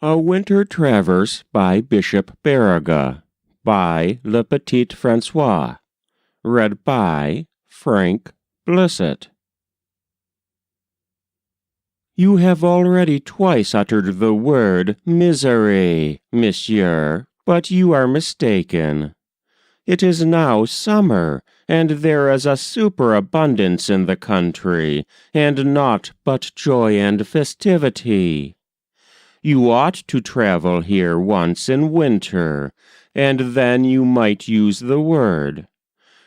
A Winter Traverse by Bishop Baraga, by Le Petit François. Read by Frank Blissett. You have already twice uttered the word misery, monsieur, but you are mistaken. It is now summer, and there is a superabundance in the country, and naught but joy and festivity. You ought to travel here once in winter, and then you might use the word.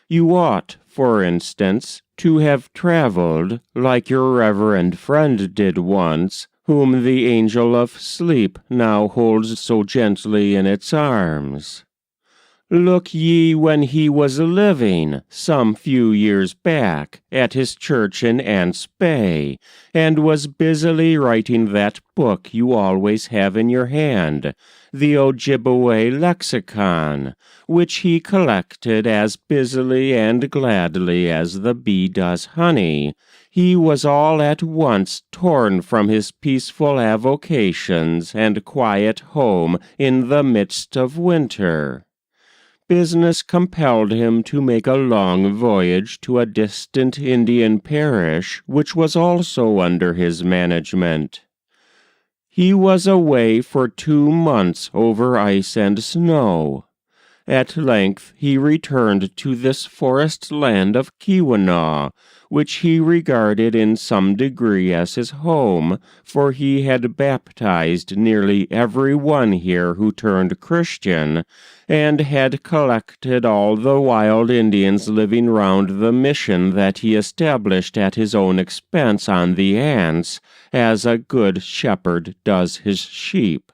You ought, for instance, to have traveled, like your reverend friend did once, whom the angel of sleep now holds so gently in its arms. Look ye when he was living, some few years back, at his church in Ant's Bay, and was busily writing that book you always have in your hand, the Ojibwe lexicon, which he collected as busily and gladly as the bee does honey. He was all at once torn from his peaceful avocations and quiet home in the midst of winter. Business compelled him to make a long voyage to a distant Indian parish, which was also under his management. He was away for 2 months over ice and snow. At length he returned to this forest land of Keweenaw, which he regarded in some degree as his home, for he had baptized nearly every one here who turned Christian, and had collected all the wild Indians living round the mission that he established at his own expense on the Ants, as a good shepherd does his sheep.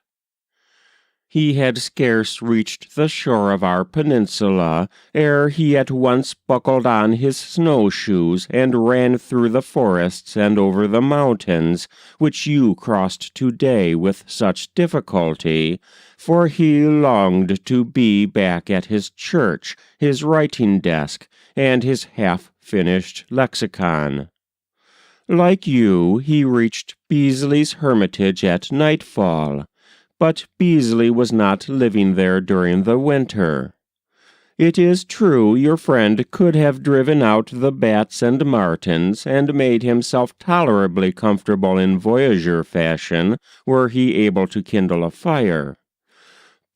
He had scarce reached the shore of our peninsula ere he at once buckled on his snowshoes and ran through the forests and over the mountains, which you crossed today with such difficulty, for he longed to be back at his church, his writing desk, and his half-finished lexicon. Like you, he reached Beasley's hermitage at nightfall, but Beasley was not living there during the winter. It is true your friend could have driven out the bats and martins and made himself tolerably comfortable in voyager fashion were he able to kindle a fire.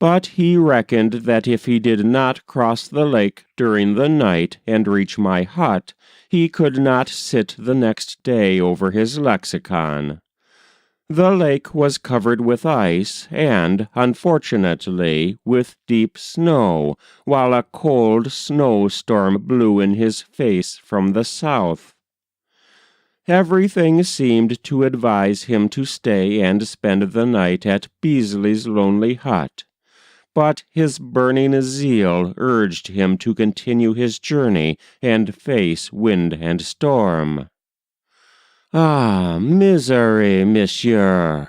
But he reckoned that if he did not cross the lake during the night and reach my hut, he could not sit the next day over his lexicon. The lake was covered with ice and, unfortunately, with deep snow, while a cold snowstorm blew in his face from the south. Everything seemed to advise him to stay and spend the night at Beasley's lonely hut, but his burning zeal urged him to continue his journey and face wind and storm. Ah, misery, monsieur!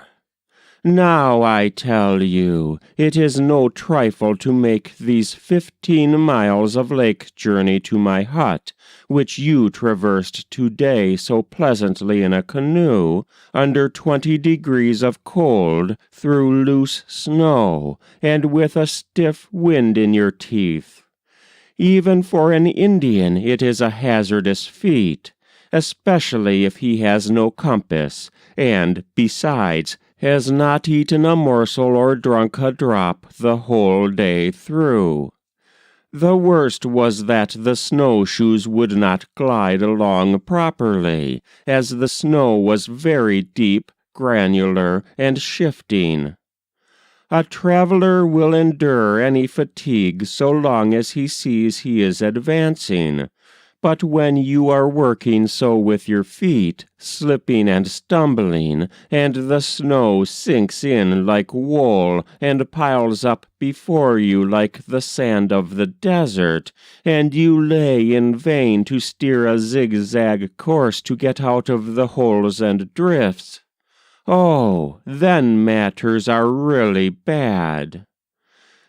Now I tell you, it is no trifle to make these 15 miles of lake journey to my hut, which you traversed today so pleasantly in a canoe, under 20 degrees of cold, through loose snow, and with a stiff wind in your teeth. Even for an Indian it is a hazardous feat, especially if he has no compass, and, besides, has not eaten a morsel or drunk a drop the whole day through. The worst was that the snowshoes would not glide along properly, as the snow was very deep, granular, and shifting. A traveler will endure any fatigue so long as he sees he is advancing, but when you are working so with your feet, slipping and stumbling, and the snow sinks in like wool and piles up before you like the sand of the desert, and you lay in vain to steer a zigzag course to get out of the holes and drifts, oh, then matters are really bad.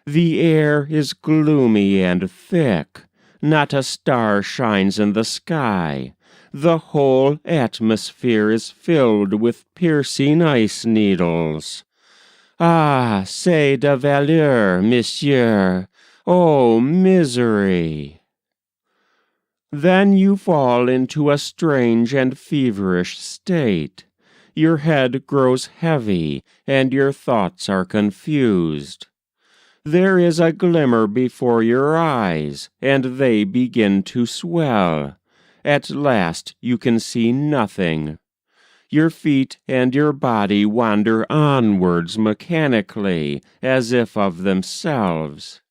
The air is gloomy and thick. Not a star shines in the sky. The whole atmosphere is filled with piercing ice needles. Ah, c'est de valeur, monsieur. Oh, misery! Then you fall into a strange and feverish state. Your head grows heavy, and your thoughts are confused. There is a glimmer before your eyes, and they begin to swell. At last you can see nothing. Your feet and your body wander onwards mechanically, as if of themselves.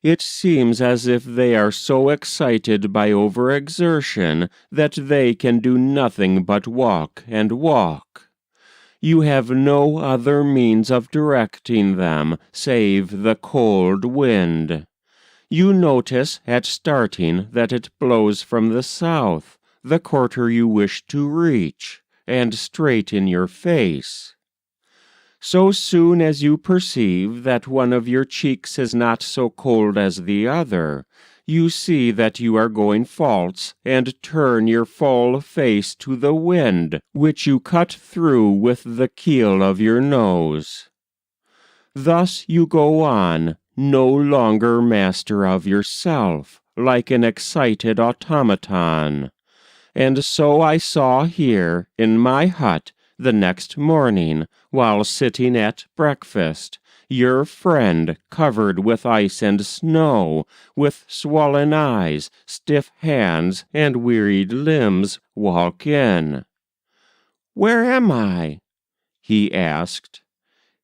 It seems as if they are so excited by overexertion that they can do nothing but walk and walk. You have no other means of directing them save the cold wind. You notice at starting that it blows from the south, the quarter you wish to reach, and straight in your face. So soon as you perceive that one of your cheeks is not so cold as the other, you see that you are going false, and turn your full face to the wind, which you cut through with the keel of your nose. Thus you go on, no longer master of yourself, like an excited automaton. And so I saw here, in my hut, the next morning, while sitting at breakfast, your friend, covered with ice and snow, with swollen eyes, stiff hands, and wearied limbs, walk in. "Where am I?" he asked.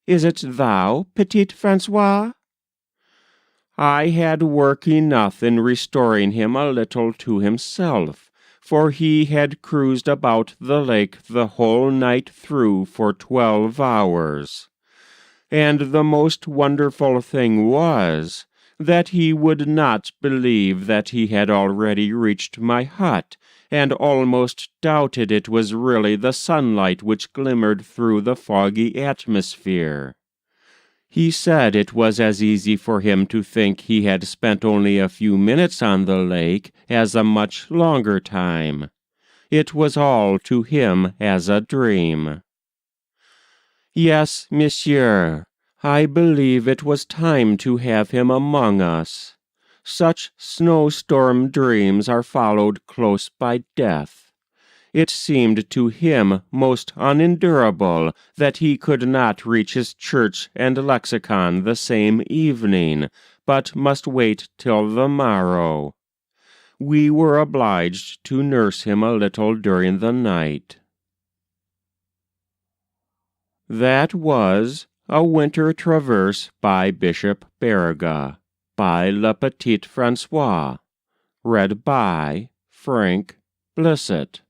"Is it thou, Petit François?" I had work enough in restoring him a little to himself, for he had cruised about the lake the whole night through for 12 hours. And the most wonderful thing was that he would not believe that he had already reached my hut, and almost doubted it was really the sunlight which glimmered through the foggy atmosphere. He said it was as easy for him to think he had spent only a few minutes on the lake as a much longer time. It was all to him as a dream. Yes, monsieur, I believe it was time to have him among us. Such snowstorm dreams are followed close by death. It seemed to him most unendurable that he could not reach his church and lexicon the same evening, but must wait till the morrow. We were obliged to nurse him a little during the night. That was A Winter Traverse by Bishop Baraga, by Le Petit François, read by Frank Blissett.